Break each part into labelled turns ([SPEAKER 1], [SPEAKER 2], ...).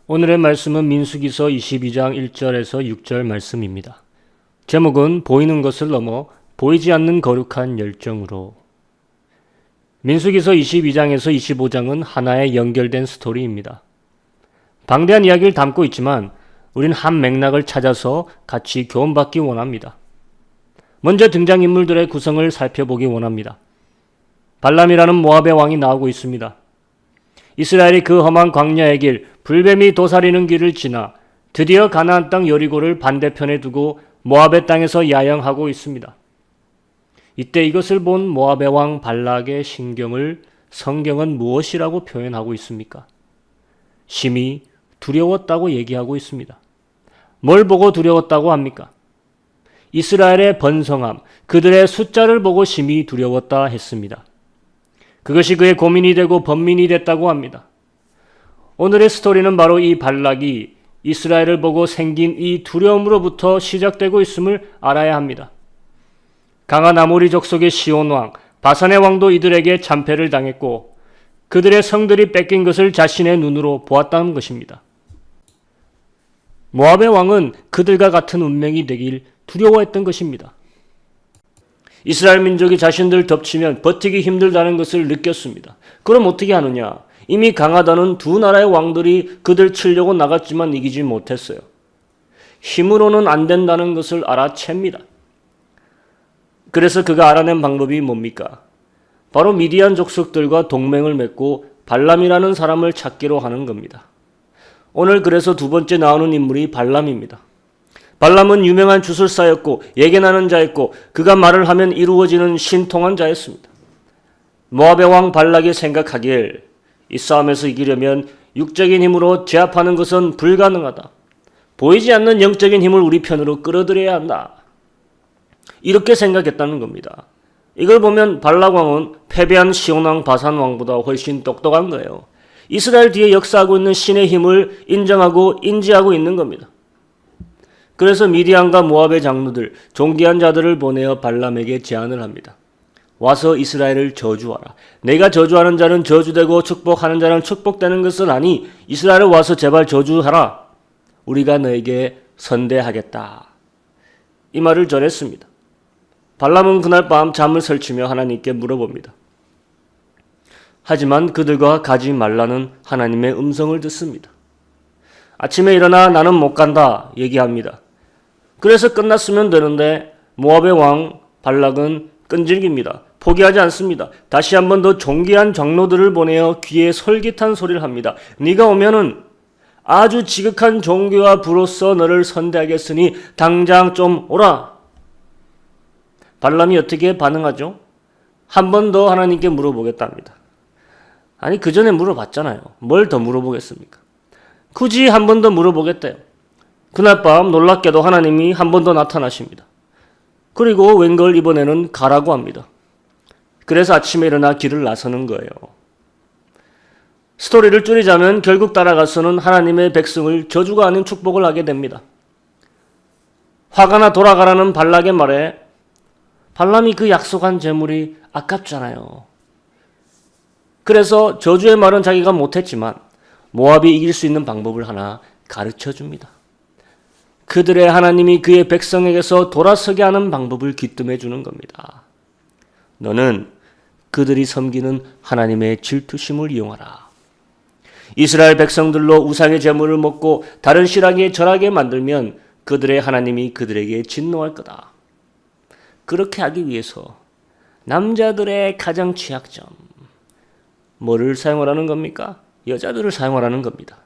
[SPEAKER 1] 오늘의 말씀은 민수기서 22장 1절에서 6절 말씀입니다. 제목은 보이는 것을 넘어 보이지 않는 거룩한 열정으로. 민수기서 22장에서 25장은 하나의 연결된 스토리입니다. 방대한 이야기를 담고 있지만 우린 한 맥락을 찾아서 같이 교훈받기 원합니다. 먼저 등장인물들의 구성을 살펴보기 원합니다. 발람이라는 모압의 왕이 나오고 있습니다. 이스라엘이 그 험한 광야의 길, 불뱀이 도사리는 길을 지나 드디어 가나안 땅 여리고를 반대편에 두고 모압의 땅에서 야영하고 있습니다. 이때 이것을 본 모압의 왕 발락의 심경을 성경은 무엇이라고 표현하고 있습니까? 심히 두려웠다고 얘기하고 있습니다. 뭘 보고 두려웠다고 합니까? 이스라엘의 번성함, 그들의 숫자를 보고 심히 두려웠다 했습니다. 그것이 그의 고민이 되고 번민이 됐다고 합니다. 오늘의 스토리는 바로 이 발락이 이스라엘을 보고 생긴 이 두려움으로부터 시작되고 있음을 알아야 합니다. 강한 아모리 족속의 시온 왕, 바산의 왕도 이들에게 참패를 당했고 그들의 성들이 뺏긴 것을 자신의 눈으로 보았다는 것입니다. 모압의 왕은 그들과 같은 운명이 되길 두려워했던 것입니다. 이스라엘 민족이 자신들 덮치면 버티기 힘들다는 것을 느꼈습니다. 그럼 어떻게 하느냐? 이미 강하다는 두 나라의 왕들이 그들 치려고 나갔지만 이기지 못했어요. 힘으로는 안 된다는 것을 알아챕니다. 그래서 그가 알아낸 방법이 뭡니까? 바로 미디안 족속들과 동맹을 맺고 발람이라는 사람을 찾기로 하는 겁니다. 오늘 그래서 두 번째 나오는 인물이 발람입니다. 발람은 유명한 주술사였고 예견하는 자였고 그가 말을 하면 이루어지는 신통한 자였습니다. 모압의 왕 발락이 생각하길 이 싸움에서 이기려면 육적인 힘으로 제압하는 것은 불가능하다. 보이지 않는 영적인 힘을 우리 편으로 끌어들여야 한다. 이렇게 생각했다는 겁니다. 이걸 보면 발락 왕은 패배한 시온 왕 바산 왕보다 훨씬 똑똑한 거예요. 이스라엘 뒤에 역사하고 있는 신의 힘을 인정하고 인지하고 있는 겁니다. 그래서 미디안과 모압의 장로들, 존귀한 자들을 보내어 발람에게 제안을 합니다. 와서 이스라엘을 저주하라. 내가 저주하는 자는 저주되고 축복하는 자는 축복되는 것은 아니 이스라엘을 와서 제발 저주하라. 우리가 너에게 선대하겠다. 이 말을 전했습니다. 발람은 그날 밤 잠을 설치며 하나님께 물어봅니다. 하지만 그들과 가지 말라는 하나님의 음성을 듣습니다. 아침에 일어나 나는 못 간다 얘기합니다. 그래서 끝났으면 되는데 모압의 왕 발락은 끈질깁니다. 포기하지 않습니다. 다시 한 번 더 존귀한 장로들을 보내어 귀에 솔깃한 소리를 합니다. 네가 오면은 아주 지극한 종교와 부로서 너를 선대하겠으니 당장 좀 오라. 발람이 어떻게 반응하죠? 한 번 더 하나님께 물어보겠답니다. 아니 그 전에 물어봤잖아요. 뭘 더 물어보겠습니까? 굳이 한 번 더 물어보겠대요. 그날 밤 놀랍게도 하나님이 한 번 더 나타나십니다. 그리고 웬걸 이번에는 가라고 합니다. 그래서 아침에 일어나 길을 나서는 거예요. 스토리를 줄이자면 결국 따라가서는 하나님의 백성을 저주가 아닌 축복을 하게 됩니다. 화가 나 돌아가라는 발락의 말에 발람이 그 약속한 재물이 아깝잖아요. 그래서 저주의 말은 자기가 못했지만 모압이 이길 수 있는 방법을 하나 가르쳐 줍니다. 그들의 하나님이 그의 백성에게서 돌아서게 하는 방법을 귀뜸해 주는 겁니다. 너는 그들이 섬기는 하나님의 질투심을 이용하라. 이스라엘 백성들로 우상의 제물을 먹고 다른 신앙에 절하게 만들면 그들의 하나님이 그들에게 진노할 거다. 그렇게 하기 위해서 남자들의 가장 취약점, 뭐를 사용하라는 겁니까? 여자들을 사용하라는 겁니다.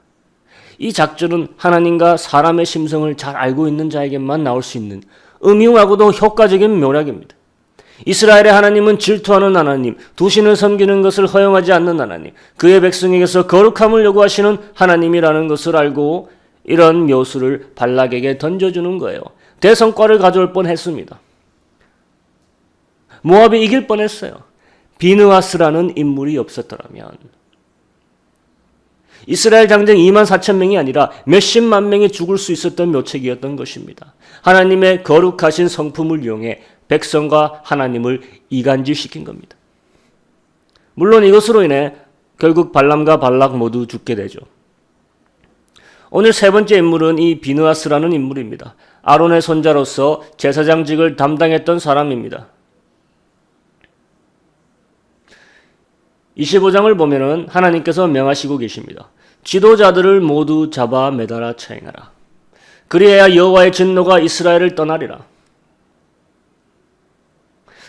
[SPEAKER 1] 이 작전은 하나님과 사람의 심성을 잘 알고 있는 자에게만 나올 수 있는 음흉하고도 효과적인 묘략입니다. 이스라엘의 하나님은 질투하는 하나님, 두신을 섬기는 것을 허용하지 않는 하나님, 그의 백성에게서 거룩함을 요구하시는 하나님이라는 것을 알고 이런 묘수를 발락에게 던져주는 거예요. 대성과를 가져올 뻔했습니다. 모압이 이길 뻔했어요. 비느하스라는 인물이 없었더라면. 이스라엘 장정 2만 4천 명이 아니라 몇십만 명이 죽을 수 있었던 묘책이었던 것입니다. 하나님의 거룩하신 성품을 이용해 백성과 하나님을 이간질시킨 겁니다. 물론 이것으로 인해 결국 발람과 발락 모두 죽게 되죠. 오늘 세 번째 인물은 이 비느하스라는 인물입니다. 아론의 손자로서 제사장직을 담당했던 사람입니다. 25장을 보면은 하나님께서 명하시고 계십니다. 지도자들을 모두 잡아 매달아 처형하라. 그리하여 여호와의 진노가 이스라엘을 떠나리라.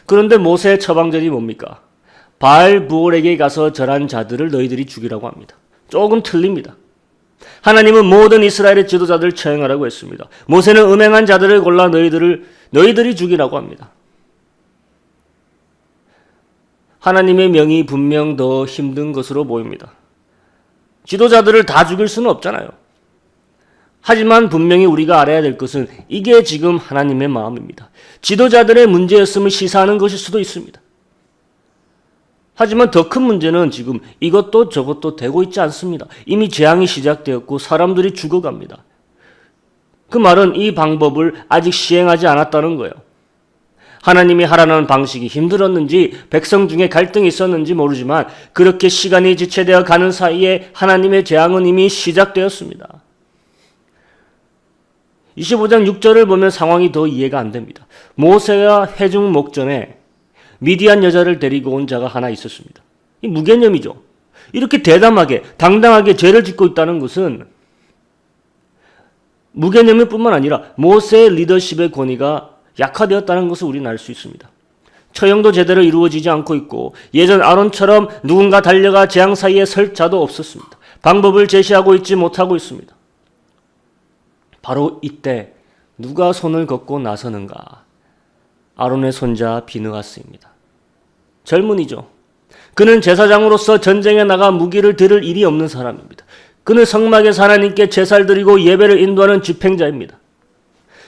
[SPEAKER 1] 그런데 모세의 처방전이 뭡니까? 바알 부올에게 가서 절한 자들을 너희들이 죽이라고 합니다. 조금 틀립니다. 하나님은 모든 이스라엘의 지도자들을 처형하라고 했습니다. 모세는 음행한 자들을 골라 너희들이 죽이라고 합니다. 하나님의 명이 분명 더 힘든 것으로 보입니다. 지도자들을 다 죽일 수는 없잖아요. 하지만 분명히 우리가 알아야 될 것은 이게 지금 하나님의 마음입니다. 지도자들의 문제였음을 시사하는 것일 수도 있습니다. 하지만 더 큰 문제는 지금 이것도 저것도 되고 있지 않습니다. 이미 재앙이 시작되었고 사람들이 죽어갑니다. 그 말은 이 방법을 아직 시행하지 않았다는 거예요. 하나님이 하라는 방식이 힘들었는지 백성 중에 갈등이 있었는지 모르지만 그렇게 시간이 지체되어 가는 사이에 하나님의 재앙은 이미 시작되었습니다. 25장 6절을 보면 상황이 더 이해가 안 됩니다. 모세가 회중 목전에 미디안 여자를 데리고 온 자가 하나 있었습니다. 이 무개념이죠. 이렇게 대담하게 당당하게 죄를 짓고 있다는 것은 무개념일 뿐만 아니라 모세의 리더십의 권위가 약화되었다는 것을 우리는 알 수 있습니다. 처형도 제대로 이루어지지 않고 있고 예전 아론처럼 누군가 달려가 재앙 사이에 설 자도 없었습니다. 방법을 제시하고 있지 못하고 있습니다. 바로 이때 누가 손을 걷고 나서는가? 아론의 손자 비느하스입니다. 젊은이죠. 그는 제사장으로서 전쟁에 나가 무기를 들을 일이 없는 사람입니다. 그는 성막에서 하나님께 제사를 드리고 예배를 인도하는 집행자입니다.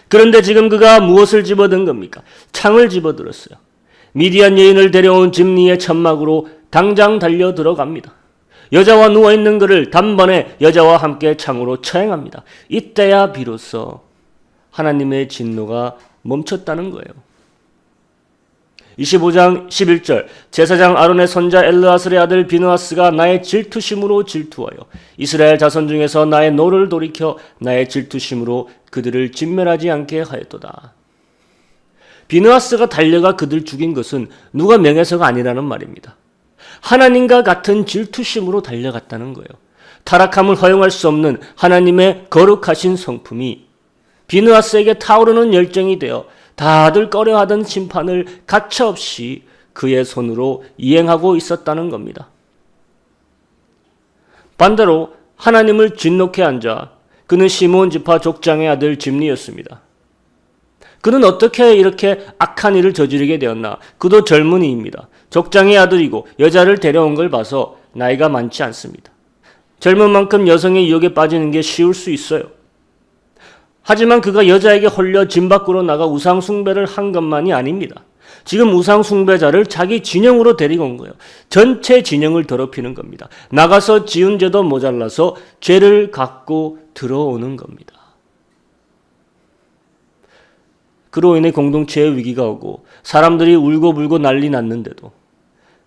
[SPEAKER 1] 그런데 지금 그가 무엇을 집어든 겁니까? 창을 집어들었어요. 미디안 여인을 데려온 집리의 천막으로 당장 달려 들어갑니다. 여자와 누워있는 그를 단번에 여자와 함께 창으로 처형합니다. 이때야 비로소 하나님의 진노가 멈췄다는 거예요. 25장 11절 제사장 아론의 손자 엘르아슬의 아들 비느하스가 나의 질투심으로 질투하여 이스라엘 자손 중에서 나의 노를 돌이켜 나의 질투심으로 그들을 진멸하지 않게 하였도다. 비느하스가 달려가 그들 죽인 것은 누가 명해서가 아니라는 말입니다. 하나님과 같은 질투심으로 달려갔다는 거예요. 타락함을 허용할 수 없는 하나님의 거룩하신 성품이 비느하스에게 타오르는 열정이 되어 다들 꺼려하던 심판을 가차없이 그의 손으로 이행하고 있었다는 겁니다. 반대로 하나님을 진노케 한 자, 그는 시므온 지파 족장의 아들 집니였습니다. 그는 어떻게 이렇게 악한 일을 저지르게 되었나? 그도 젊은이입니다. 족장의 아들이고 여자를 데려온 걸 봐서 나이가 많지 않습니다. 젊은 만큼 여성의 유혹에 빠지는 게 쉬울 수 있어요. 하지만 그가 여자에게 홀려 진 밖으로 나가 우상 숭배를 한 것만이 아닙니다. 지금 우상 숭배자를 자기 진영으로 데리고 온 거예요. 전체 진영을 더럽히는 겁니다. 나가서 지은 죄도 모자라서 죄를 갖고 들어오는 겁니다. 그로 인해 공동체의 위기가 오고 사람들이 울고불고 난리 났는데도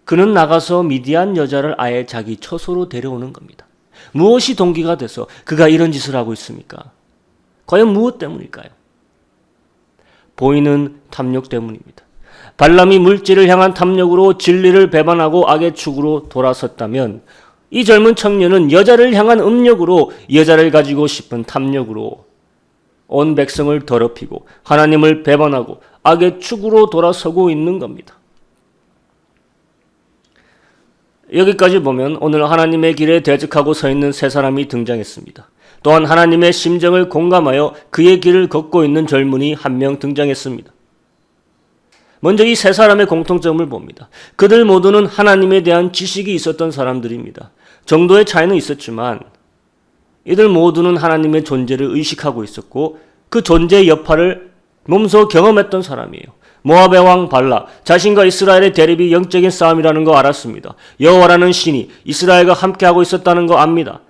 [SPEAKER 1] 그는 나가서 미디안 여자를 아예 자기 처소로 데려오는 겁니다. 무엇이 동기가 돼서 그가 이런 짓을 하고 있습니까? 과연 무엇 때문일까요? 보이는 탐욕 때문입니다. 발람이 물질을 향한 탐욕으로 진리를 배반하고 악의 축으로 돌아섰다면 이 젊은 청년은 여자를 향한 음욕으로 여자를 가지고 싶은 탐욕으로 온 백성을 더럽히고 하나님을 배반하고 악의 축으로 돌아서고 있는 겁니다. 여기까지 보면 오늘 하나님의 길에 대적하고 서 있는 세 사람이 등장했습니다. 또한 하나님의 심정을 공감하여 그의 길을 걷고 있는 젊은이 한 명 등장했습니다. 먼저 이 세 사람의 공통점을 봅니다. 그들 모두는 하나님에 대한 지식이 있었던 사람들입니다. 정도의 차이는 있었지만 이들 모두는 하나님의 존재를 의식하고 있었고 그 존재의 여파를 몸소 경험했던 사람이에요. 모압의 왕 발락, 자신과 이스라엘의 대립이 영적인 싸움이라는 거 알았습니다. 여호와라는 신이 이스라엘과 함께하고 있었다는 거 압니다.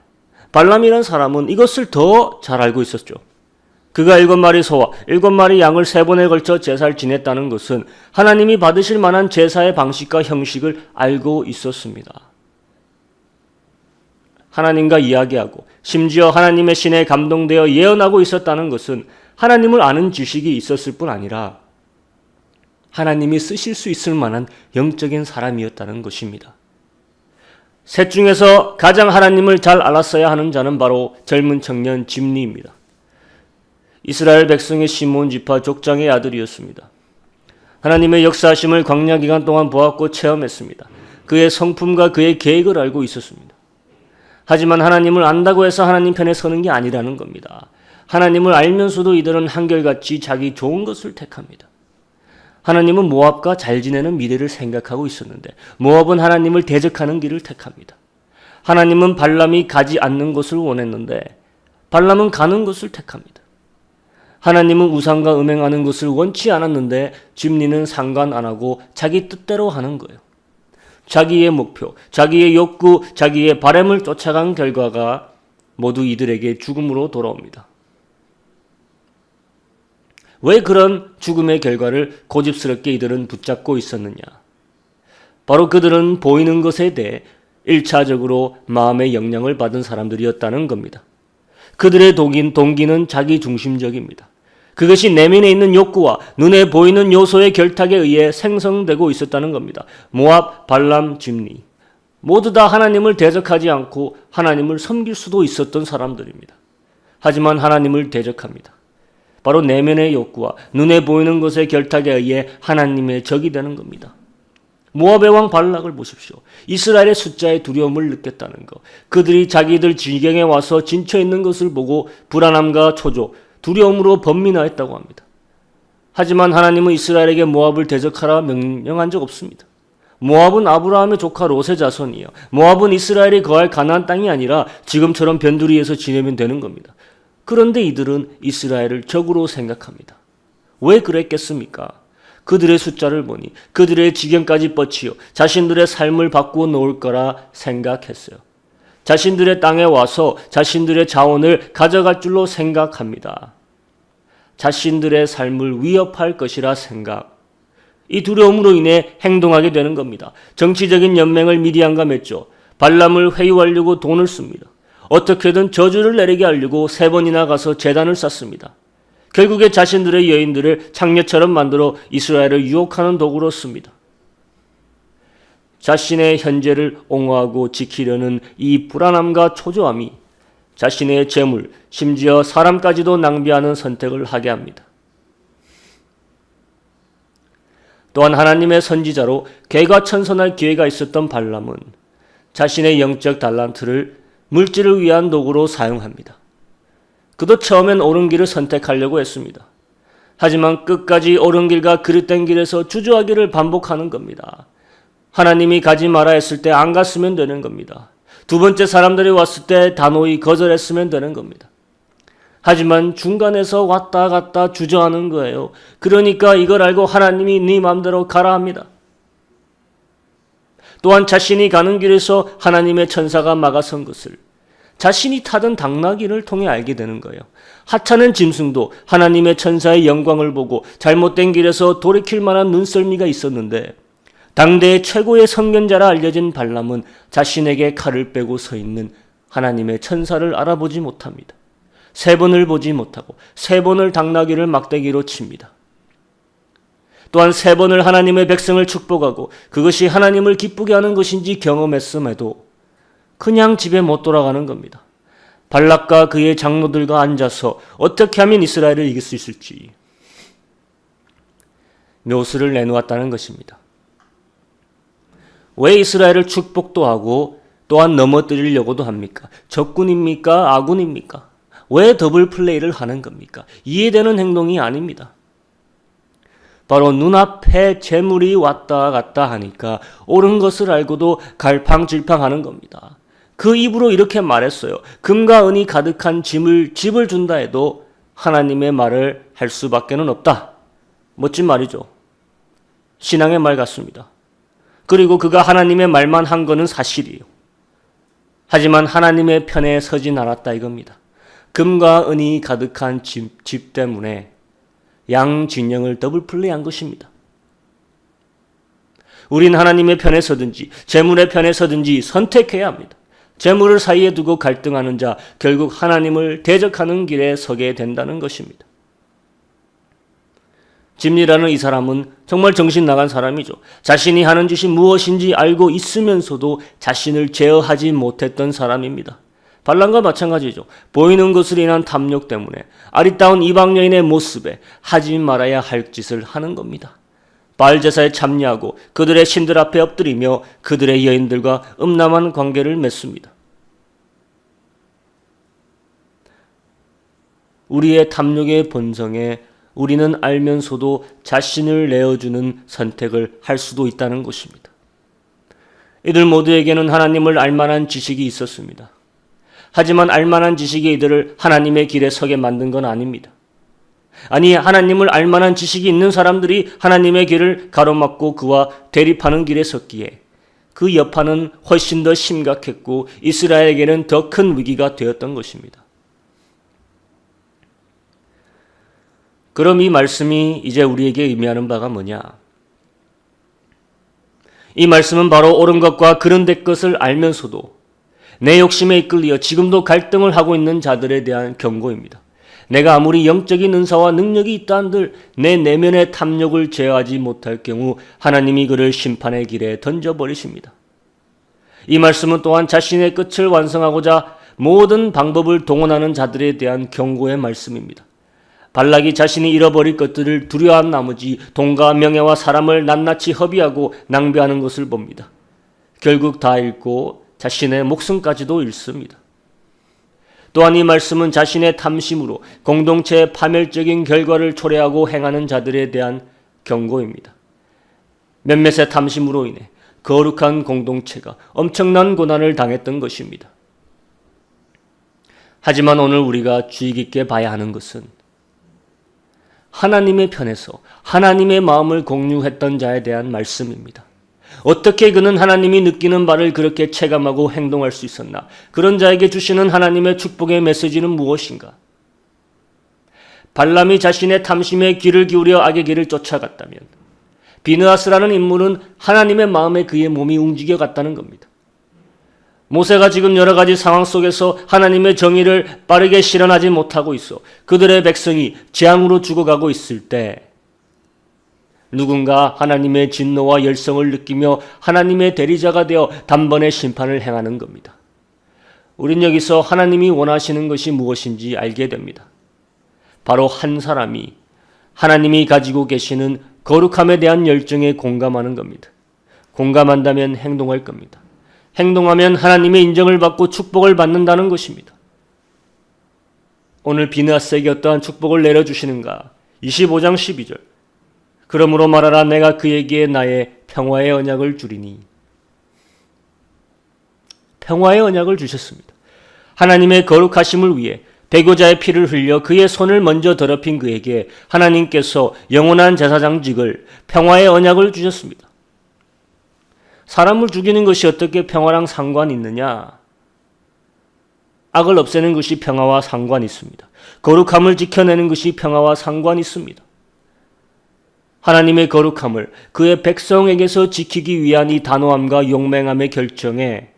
[SPEAKER 1] 발람이라는 사람은 이것을 더 잘 알고 있었죠. 그가 7마리 소와 7마리 양을 3번에 걸쳐 제사를 지냈다는 것은 하나님이 받으실 만한 제사의 방식과 형식을 알고 있었습니다. 하나님과 이야기하고 심지어 하나님의 신에 감동되어 예언하고 있었다는 것은 하나님을 아는 지식이 있었을 뿐 아니라 하나님이 쓰실 수 있을 만한 영적인 사람이었다는 것입니다. 셋 중에서 가장 하나님을 잘 알았어야 하는 자는 바로 젊은 청년 짐니입니다. 이스라엘 백성의 시몬 지파 족장의 아들이었습니다. 하나님의 역사하심을 광야 기간 동안 보았고 체험했습니다. 그의 성품과 그의 계획을 알고 있었습니다. 하지만 하나님을 안다고 해서 하나님 편에 서는 게 아니라는 겁니다. 하나님을 알면서도 이들은 한결같이 자기 좋은 것을 택합니다. 하나님은 모압과 잘 지내는 미래를 생각하고 있었는데 모압은 하나님을 대적하는 길을 택합니다. 하나님은 발람이 가지 않는 것을 원했는데 발람은 가는 것을 택합니다. 하나님은 우상과 음행하는 것을 원치 않았는데 짐니는 상관 안 하고 자기 뜻대로 하는 거예요. 자기의 목표, 자기의 욕구, 자기의 바램을 쫓아간 결과가 모두 이들에게 죽음으로 돌아옵니다. 왜 그런 죽음의 결과를 고집스럽게 이들은 붙잡고 있었느냐? 바로 그들은 보이는 것에 대해 1차적으로 마음의 영향을 받은 사람들이었다는 겁니다. 그들의 동기는 자기 중심적입니다. 그것이 내면에 있는 욕구와 눈에 보이는 요소의 결탁에 의해 생성되고 있었다는 겁니다. 모압, 발람, 짐니 모두 다 하나님을 대적하지 않고 하나님을 섬길 수도 있었던 사람들입니다. 하지만 하나님을 대적합니다. 바로 내면의 욕구와 눈에 보이는 것의 결탁에 의해 하나님의 적이 되는 겁니다. 모압의 왕 발락을 보십시오. 이스라엘의 숫자에 두려움을 느꼈다는 것. 그들이 자기들 지경에 와서 진쳐 있는 것을 보고 불안함과 초조, 두려움으로 번민하였다고 합니다. 하지만 하나님은 이스라엘에게 모압을 대적하라 명령한 적 없습니다. 모압은 아브라함의 조카 롯의 자손이에요. 모압은 이스라엘이 거할 가나안 땅이 아니라 지금처럼 변두리에서 지내면 되는 겁니다. 그런데 이들은 이스라엘을 적으로 생각합니다. 왜 그랬겠습니까? 그들의 숫자를 보니 그들의 지경까지 뻗치어 자신들의 삶을 바꾸어 놓을 거라 생각했어요. 자신들의 땅에 와서 자신들의 자원을 가져갈 줄로 생각합니다. 자신들의 삶을 위협할 것이라 생각. 이 두려움으로 인해 행동하게 되는 겁니다. 정치적인 연맹을 미디안과 맺죠. 발람을 회유하려고 돈을 씁니다. 어떻게든 저주를 내리게 하려고 3번이나 가서 제단을 쌓습니다. 결국에 자신들의 여인들을 창녀처럼 만들어 이스라엘을 유혹하는 도구로 씁니다. 자신의 현재를 옹호하고 지키려는 이 불안함과 초조함이 자신의 재물, 심지어 사람까지도 낭비하는 선택을 하게 합니다. 또한 하나님의 선지자로 개과천선할 기회가 있었던 발람은 자신의 영적 달란트를 물질을 위한 도구로 사용합니다. 그도 처음엔 옳은 길을 선택하려고 했습니다. 하지만 끝까지 옳은 길과 그릇된 길에서 주저하기를 반복하는 겁니다. 하나님이 가지 마라 했을 때 안 갔으면 되는 겁니다. 두 번째 사람들이 왔을 때 단호히 거절했으면 되는 겁니다. 하지만 중간에서 왔다 갔다 주저하는 거예요. 그러니까 이걸 알고 하나님이 네 마음대로 가라 합니다. 또한 자신이 가는 길에서 하나님의 천사가 막아선 것을 자신이 타던 당나귀를 통해 알게 되는 거예요. 하찮은 짐승도 하나님의 천사의 영광을 보고 잘못된 길에서 돌이킬 만한 눈썰미가 있었는데 당대의 최고의 선견자라 알려진 발람은 자신에게 칼을 빼고 서 있는 하나님의 천사를 알아보지 못합니다. 3번을 보지 못하고 3번을 당나귀를 막대기로 칩니다. 또한 3번을 하나님의 백성을 축복하고 그것이 하나님을 기쁘게 하는 것인지 경험했음에도 그냥 집에 못 돌아가는 겁니다. 발락과 그의 장로들과 앉아서 어떻게 하면 이스라엘을 이길 수 있을지 묘수를 내놓았다는 것입니다. 왜 이스라엘을 축복도 하고 또한 넘어뜨리려고도 합니까? 적군입니까? 아군입니까? 왜 더블 플레이를 하는 겁니까? 이해되는 행동이 아닙니다. 바로 눈앞에 재물이 왔다 갔다 하니까 옳은 것을 알고도 갈팡질팡하는 겁니다. 그 입으로 이렇게 말했어요. 금과 은이 가득한 집을 준다 해도 하나님의 말을 할 수밖에는 없다. 멋진 말이죠. 신앙의 말 같습니다. 그리고 그가 하나님의 말만 한 거는 사실이에요. 하지만 하나님의 편에 서진 않았다 이겁니다. 금과 은이 가득한 집 때문에 양 진영을 더블 플레이한 것입니다. 우린 하나님의 편에 서든지 재물의 편에 서든지 선택해야 합니다. 재물을 사이에 두고 갈등하는 자, 결국 하나님을 대적하는 길에 서게 된다는 것입니다. 짐리라는 이 사람은 정말 정신 나간 사람이죠. 자신이 하는 짓이 무엇인지 알고 있으면서도 자신을 제어하지 못했던 사람입니다. 발람과 마찬가지죠. 보이는 것으로 인한 탐욕 때문에 아리따운 이방 여인의 모습에 하지 말아야 할 짓을 하는 겁니다. 바알 제사에 참여하고 그들의 신들 앞에 엎드리며 그들의 여인들과 음란한 관계를 맺습니다. 우리의 탐욕의 본성에 우리는 알면서도 자신을 내어주는 선택을 할 수도 있다는 것입니다. 이들 모두에게는 하나님을 알만한 지식이 있었습니다. 하지만 알만한 지식이 이들을 하나님의 길에 서게 만든 건 아닙니다. 아니, 하나님을 알만한 지식이 있는 사람들이 하나님의 길을 가로막고 그와 대립하는 길에 섰기에 그 여파는 훨씬 더 심각했고 이스라엘에게는 더 큰 위기가 되었던 것입니다. 그럼 이 말씀이 이제 우리에게 의미하는 바가 뭐냐? 이 말씀은 바로 옳은 것과 그른된 것을 알면서도 내 욕심에 이끌려 지금도 갈등을 하고 있는 자들에 대한 경고입니다. 내가 아무리 영적인 은사와 능력이 있다 한들 내 내면의 탐욕을 제어하지 못할 경우 하나님이 그를 심판의 길에 던져버리십니다. 이 말씀은 또한 자신의 끝을 완성하고자 모든 방법을 동원하는 자들에 대한 경고의 말씀입니다. 발락이 자신이 잃어버릴 것들을 두려워한 나머지 돈과 명예와 사람을 낱낱이 허비하고 낭비하는 것을 봅니다. 결국 다 잃고 자신의 목숨까지도 잃습니다. 또한 이 말씀은 자신의 탐심으로 공동체의 파멸적인 결과를 초래하고 행하는 자들에 대한 경고입니다. 몇몇의 탐심으로 인해 거룩한 공동체가 엄청난 고난을 당했던 것입니다. 하지만 오늘 우리가 주의 깊게 봐야 하는 것은 하나님의 편에서 하나님의 마음을 공유했던 자에 대한 말씀입니다. 어떻게 그는 하나님이 느끼는 바를 그렇게 체감하고 행동할 수 있었나? 그런 자에게 주시는 하나님의 축복의 메시지는 무엇인가? 발람이 자신의 탐심에 귀를 기울여 악의 길을 쫓아갔다면 비느하스라는 인물은 하나님의 마음에 그의 몸이 움직여갔다는 겁니다. 모세가 지금 여러 가지 상황 속에서 하나님의 정의를 빠르게 실현하지 못하고 있어 그들의 백성이 재앙으로 죽어가고 있을 때 누군가 하나님의 진노와 열성을 느끼며 하나님의 대리자가 되어 단번에 심판을 행하는 겁니다. 우린 여기서 하나님이 원하시는 것이 무엇인지 알게 됩니다. 바로 한 사람이 하나님이 가지고 계시는 거룩함에 대한 열정에 공감하는 겁니다. 공감한다면 행동할 겁니다. 행동하면 하나님의 인정을 받고 축복을 받는다는 것입니다. 오늘 비느하스에게 어떠한 축복을 내려주시는가? 25장 12절. 그러므로 말하라 내가 그에게 나의 평화의 언약을 주리니. 평화의 언약을 주셨습니다. 하나님의 거룩하심을 위해 배교자의 피를 흘려 그의 손을 먼저 더럽힌 그에게 하나님께서 영원한 제사장직을 평화의 언약을 주셨습니다. 사람을 죽이는 것이 어떻게 평화랑 상관이 있느냐? 악을 없애는 것이 평화와 상관이 있습니다. 거룩함을 지켜내는 것이 평화와 상관이 있습니다. 하나님의 거룩함을 그의 백성에게서 지키기 위한 이 단호함과 용맹함의 결정에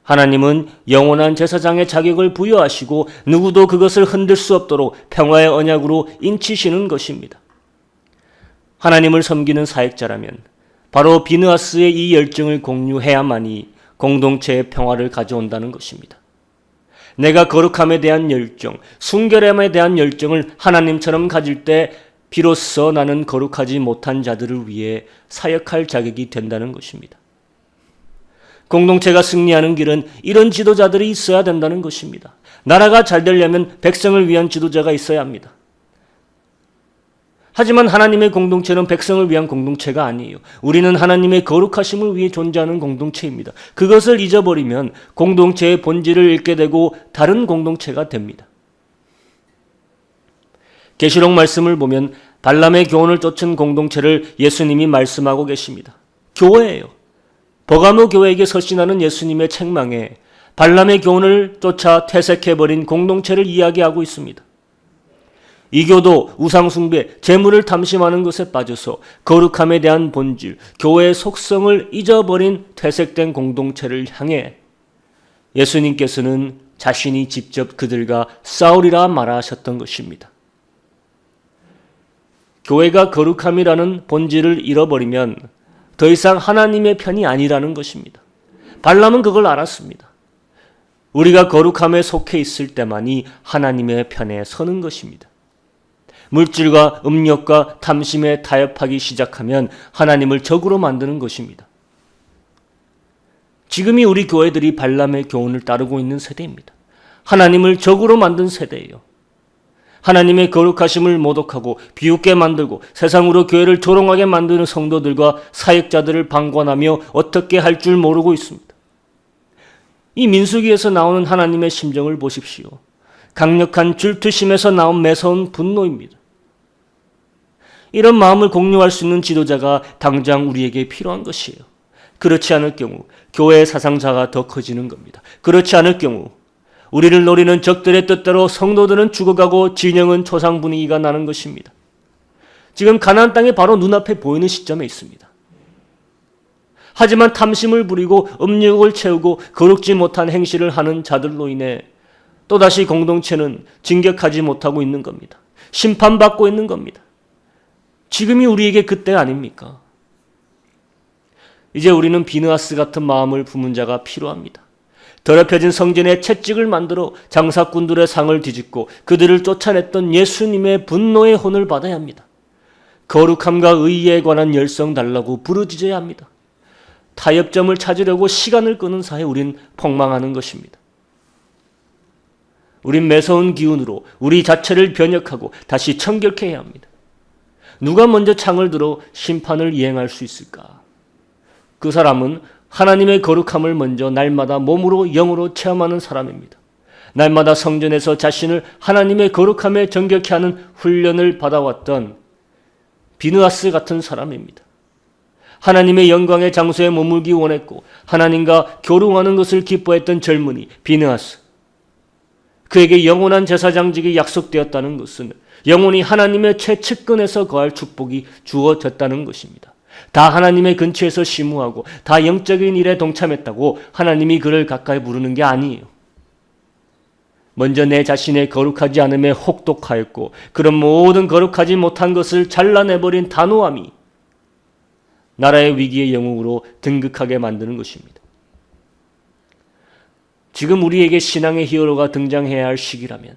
[SPEAKER 1] 하나님은 영원한 제사장의 자격을 부여하시고 누구도 그것을 흔들 수 없도록 평화의 언약으로 인치시는 것입니다. 하나님을 섬기는 사역자라면 바로 비느하스의 이 열정을 공유해야만이 공동체의 평화를 가져온다는 것입니다. 내가 거룩함에 대한 열정, 순결함에 대한 열정을 하나님처럼 가질 때 비로소 나는 거룩하지 못한 자들을 위해 사역할 자격이 된다는 것입니다. 공동체가 승리하는 길은 이런 지도자들이 있어야 된다는 것입니다. 나라가 잘 되려면 백성을 위한 지도자가 있어야 합니다. 하지만 하나님의 공동체는 백성을 위한 공동체가 아니에요. 우리는 하나님의 거룩하심을 위해 존재하는 공동체입니다. 그것을 잊어버리면 공동체의 본질을 잃게 되고 다른 공동체가 됩니다. 계시록 말씀을 보면 발람의 교훈을 쫓은 공동체를 예수님이 말씀하고 계십니다. 교회예요. 버가모 교회에게 서신하는 예수님의 책망에 발람의 교훈을 쫓아 퇴색해버린 공동체를 이야기하고 있습니다. 이 교도 우상숭배, 재물을 탐심하는 것에 빠져서 거룩함에 대한 본질, 교회의 속성을 잊어버린 퇴색된 공동체를 향해 예수님께서는 자신이 직접 그들과 싸우리라 말하셨던 것입니다. 교회가 거룩함이라는 본질을 잃어버리면 더 이상 하나님의 편이 아니라는 것입니다. 발람은 그걸 알았습니다. 우리가 거룩함에 속해 있을 때만이 하나님의 편에 서는 것입니다. 물질과 음욕과 탐심에 타협하기 시작하면 하나님을 적으로 만드는 것입니다. 지금이 우리 교회들이 발람의 교훈을 따르고 있는 세대입니다. 하나님을 적으로 만든 세대예요. 하나님의 거룩하심을 모독하고 비웃게 만들고 세상으로 교회를 조롱하게 만드는 성도들과 사역자들을 방관하며 어떻게 할 줄 모르고 있습니다. 이 민수기에서 나오는 하나님의 심정을 보십시오. 강력한 질투심에서 나온 매서운 분노입니다. 이런 마음을 공유할 수 있는 지도자가 당장 우리에게 필요한 것이에요. 그렇지 않을 경우 교회의 사상자가 더 커지는 겁니다. 그렇지 않을 경우 우리를 노리는 적들의 뜻대로 성도들은 죽어가고 진영은 초상 분위기가 나는 것입니다. 지금 가나안 땅이 바로 눈앞에 보이는 시점에 있습니다. 하지만 탐심을 부리고 음욕을 채우고 거룩지 못한 행실을 하는 자들로 인해 또다시 공동체는 진격하지 못하고 있는 겁니다. 심판받고 있는 겁니다. 지금이 우리에게 그때 아닙니까? 이제 우리는 비느하스 같은 마음을 품은 자가 필요합니다. 더럽혀진 성전에 채찍을 만들어 장사꾼들의 상을 뒤집고 그들을 쫓아냈던 예수님의 분노의 혼을 받아야 합니다. 거룩함과 의에 관한 열성 달라고 부르짖어야 합니다. 타협점을 찾으려고 시간을 끄는 사이에 우린 폭망하는 것입니다. 우린 매서운 기운으로 우리 자체를 변혁하고 다시 청결케 해야 합니다. 누가 먼저 창을 들어 심판을 이행할 수 있을까? 그 사람은 하나님의 거룩함을 먼저 날마다 몸으로 영으로 체험하는 사람입니다. 날마다 성전에서 자신을 하나님의 거룩함에 정결케 하는 훈련을 받아왔던 비느하스 같은 사람입니다. 하나님의 영광의 장소에 머물기 원했고 하나님과 교류하는 것을 기뻐했던 젊은이 비느하스. 그에게 영원한 제사장직이 약속되었다는 것은 영원히 하나님의 최측근에서 거할 축복이 주어졌다는 것입니다. 다 하나님의 근처에서 심우하고 다 영적인 일에 동참했다고 하나님이 그를 가까이 부르는 게 아니에요. 먼저 내 자신의 거룩하지 않음에 혹독하였고 그런 모든 거룩하지 못한 것을 잘라내버린 단호함이 나라의 위기의 영웅으로 등극하게 만드는 것입니다. 지금 우리에게 신앙의 히어로가 등장해야 할 시기라면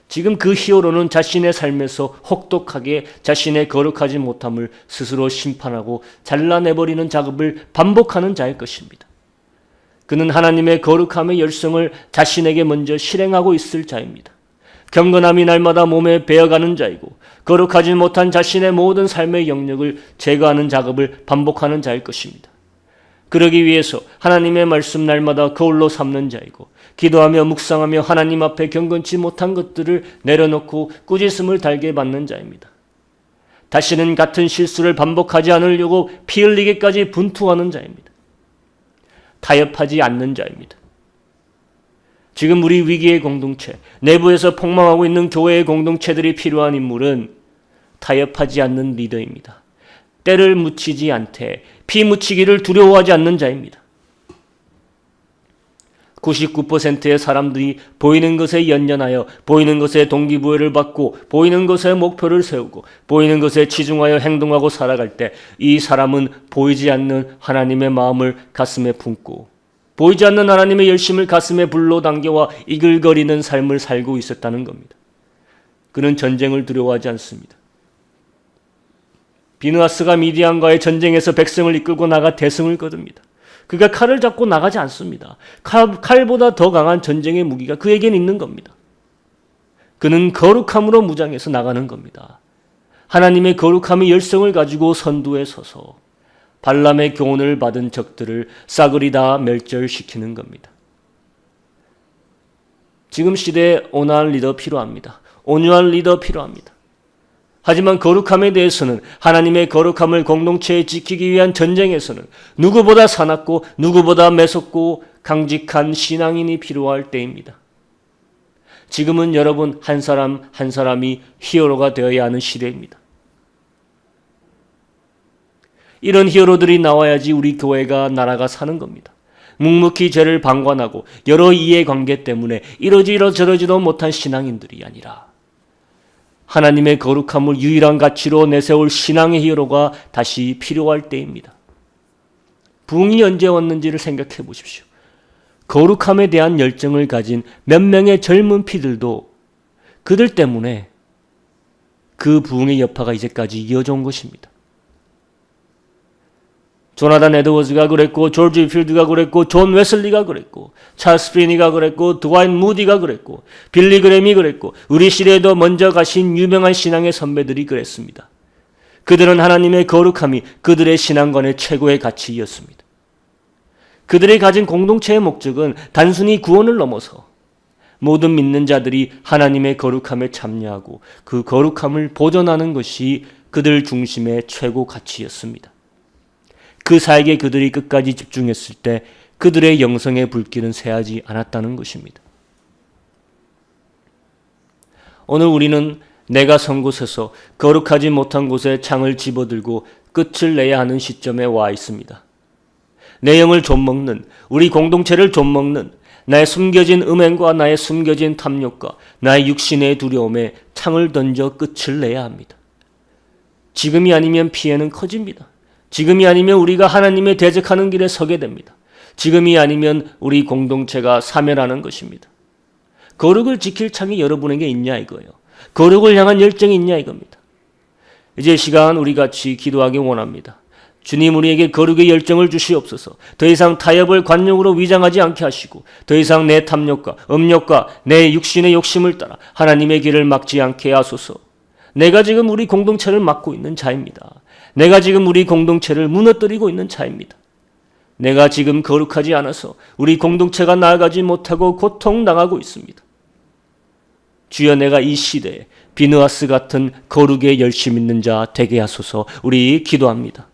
[SPEAKER 1] 지금 그 히어로는 자신의 삶에서 혹독하게 자신의 거룩하지 못함을 스스로 심판하고 잘라내버리는 작업을 반복하는 자일 것입니다. 그는 하나님의 거룩함의 열성을 자신에게 먼저 실행하고 있을 자입니다. 경건함이 날마다 몸에 배어가는 자이고 거룩하지 못한 자신의 모든 삶의 영역을 제거하는 작업을 반복하는 자일 것입니다. 그러기 위해서 하나님의 말씀 날마다 거울로 삼는 자이고 기도하며 묵상하며 하나님 앞에 경건치 못한 것들을 내려놓고 꾸짖음을 달게 받는 자입니다. 다시는 같은 실수를 반복하지 않으려고 피 흘리기까지 분투하는 자입니다. 타협하지 않는 자입니다. 지금 우리 위기의 공동체, 내부에서 폭망하고 있는 교회의 공동체들이 필요한 인물은 타협하지 않는 리더입니다. 때를 묻히지 않되 피 묻히기를 두려워하지 않는 자입니다. 99%의 사람들이 보이는 것에 연연하여 보이는 것에 동기부여를 받고 보이는 것에 목표를 세우고 보이는 것에 치중하여 행동하고 살아갈 때 이 사람은 보이지 않는 하나님의 마음을 가슴에 품고 보이지 않는 하나님의 열심을 가슴에 불러 당겨와 이글거리는 삶을 살고 있었다는 겁니다. 그는 전쟁을 두려워하지 않습니다. 비느하스가 미디안과의 전쟁에서 백성을 이끌고 나가 대승을 거둡니다. 그가 칼을 잡고 나가지 않습니다. 칼보다 더 강한 전쟁의 무기가 그에겐 있는 겁니다. 그는 거룩함으로 무장해서 나가는 겁니다. 하나님의 거룩함의 열성을 가지고 선두에 서서 발람의 교훈을 받은 적들을 싸그리 다 멸절시키는 겁니다. 지금 시대에 온화한 리더 필요합니다. 온유한 리더 필요합니다. 하지만 거룩함에 대해서는 하나님의 거룩함을 공동체에 지키기 위한 전쟁에서는 누구보다 사납고 누구보다 매섭고 강직한 신앙인이 필요할 때입니다. 지금은 여러분 한 사람 한 사람이 히어로가 되어야 하는 시대입니다. 이런 히어로들이 나와야지 우리 교회가 나라가 사는 겁니다. 묵묵히 죄를 방관하고 여러 이해관계 때문에 이러지도 못한 신앙인들이 아니라 하나님의 거룩함을 유일한 가치로 내세울 신앙의 히어로가 다시 필요할 때입니다. 부흥이 언제 왔는지를 생각해 보십시오. 거룩함에 대한 열정을 가진 몇 명의 젊은 피들도 그들 때문에 그 부흥의 여파가 이제까지 이어져 온 것입니다. 조나단 에드워즈가 그랬고, 조지 필드가 그랬고, 존 웨슬리가 그랬고, 찰스 피니가 그랬고, 드와인 무디가 그랬고, 빌리 그램이 그랬고, 우리 시대에도 먼저 가신 유명한 신앙의 선배들이 그랬습니다. 그들은 하나님의 거룩함이 그들의 신앙관의 최고의 가치였습니다. 그들이 가진 공동체의 목적은 단순히 구원을 넘어서 모든 믿는 자들이 하나님의 거룩함에 참여하고 그 거룩함을 보존하는 것이 그들 중심의 최고 가치였습니다. 그 사역에 그들이 끝까지 집중했을 때 그들의 영성의 불길은 새하지 않았다는 것입니다. 오늘 우리는 내가 선 곳에서 거룩하지 못한 곳에 창을 집어들고 끝을 내야 하는 시점에 와 있습니다. 내 영을 좀먹는, 우리 공동체를 좀먹는 나의 숨겨진 음행과 나의 숨겨진 탐욕과 나의 육신의 두려움에 창을 던져 끝을 내야 합니다. 지금이 아니면 피해는 커집니다. 지금이 아니면 우리가 하나님의 대적하는 길에 서게 됩니다. 지금이 아니면 우리 공동체가 사멸하는 것입니다. 거룩을 지킬 창이 여러분에게 있냐 이거예요. 거룩을 향한 열정이 있냐 이겁니다. 이제 시간 우리 같이 기도하기 원합니다. 주님 우리에게 거룩의 열정을 주시옵소서. 더 이상 타협을 관용으로 위장하지 않게 하시고 더 이상 내 탐욕과 음욕과 내 육신의 욕심을 따라 하나님의 길을 막지 않게 하소서. 내가 지금 우리 공동체를 막고 있는 자입니다. 내가 지금 우리 공동체를 무너뜨리고 있는 자입니다. 내가 지금 거룩하지 않아서 우리 공동체가 나아가지 못하고 고통당하고 있습니다. 주여 내가 이 시대에 비느하스 같은 거룩에 열심 있는 자 되게 하소서. 우리 기도합니다.